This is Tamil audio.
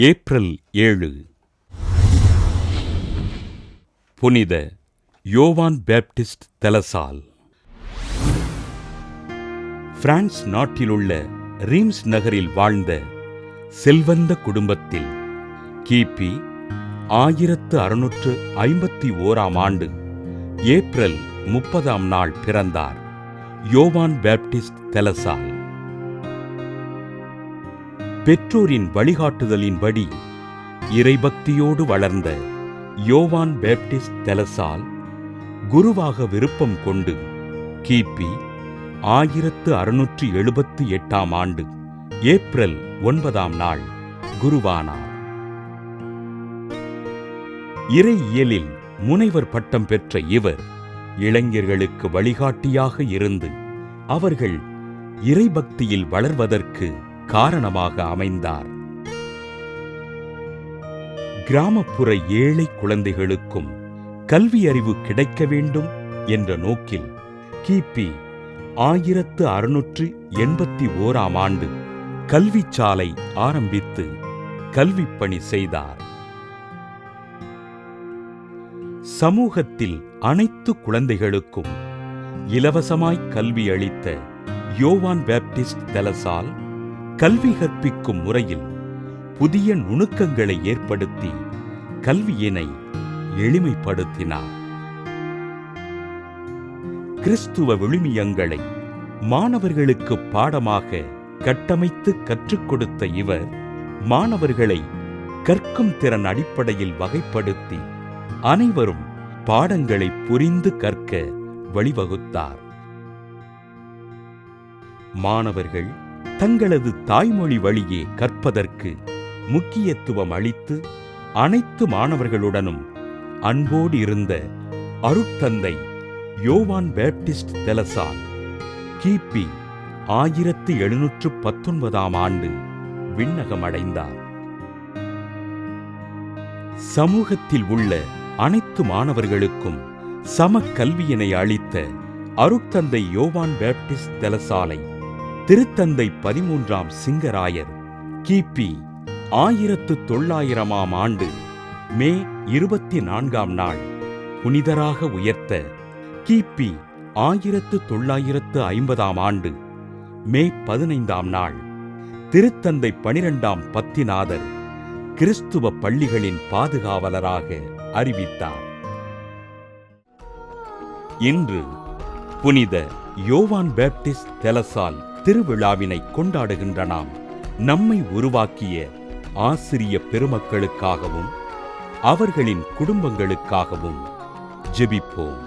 ஏப்ரல் 7 புனித யோவான் பேப்டிஸ்ட் தலசால். பிரான்ஸ் நாட்டிலுள்ள ரீம்ஸ் நகரில் வாழ்ந்த செல்வந்த குடும்பத்தில் கிபி 1651 ஏப்ரல் 30 பிறந்தார் யோவான் பேப்டிஸ்ட் தலசால். பெற்றோரின் வழிகாட்டுதலின்படி இறைபக்தியோடு வளர்ந்த யோவான் பேப்டிஸ்ட் தலசால் குருவாக விருப்பம் கொண்டு கிபி 1678 ஏப்ரல் 9 குருவானார். இறையியலில் முனைவர் பட்டம் பெற்ற இவர் இளைஞர்களுக்கு வழிகாட்டியாக இருந்து அவர்கள் இறைபக்தியில் வளர்வதற்கு காரணமாக அமைந்தார். கிராமப்புற ஏழை குழந்தைகளுக்கும் கல்வி அறிவு கிடைக்க வேண்டும் என்ற நோக்கில் கிபி 1681 கல்விச்சாலை ஆரம்பித்து கல்விப் பணி செய்தார். சமூகத்தில் அனைத்து குழந்தைகளுக்கும் இலவசமாய் கல்வி அளித்த யோவான் பேப்டிஸ்ட் தலசால் கல்வி கற்பிக்கும் முறையில் புதிய நுணுக்கங்களை ஏற்படுத்தி கல்வியினை எளிமைப்படுத்தினார். கிறிஸ்துவ விழுமியங்களை மாணவர்களுக்கு பாடமாக கட்டமைத்து கற்றுக் கொடுத்த இவர் மாணவர்களை கற்கும் திறன் அடிப்படையில் வகைப்படுத்தி அனைவரும் பாடங்களை புரிந்து கற்க வழிவகுத்தார். மாணவர்கள் தங்களது தாய்மொழி வழியே கற்பதற்கு முக்கியத்துவம் அளித்து அனைத்து மாணவர்களுடனும் அன்போடு இருந்த அருட்தந்தை யோவான் பேப்டிஸ்ட் தலசால் கிபி 1719 விண்ணகமடைந்தார். சமூகத்தில் உள்ள அனைத்து மாணவர்களுக்கும் சம கல்வியினை அளித்த அருட்தந்தை யோவான் பேப்டிஸ்ட் தலசாலை திருத்தந்தை 13 சிங்கராயர் கிபி 1900 மே 24 புனிதராக உயர்த்த கிபி 1950 மே 15 திருத்தந்தை 12 பத்திநாதர் கிறிஸ்துவ பள்ளிகளின் பாதுகாவலராக அறிவித்தார். இன்று புனித யோவான் பேப்டிஸ்ட் தலசால் திருவிழாவினை கொண்டாடுகின்ற நாம் நம்மை உருவாக்கிய ஆசிரிய பெருமக்களுக்காகவும் அவர்களின் குடும்பங்களுக்காகவும் ஜெபிப்போம்.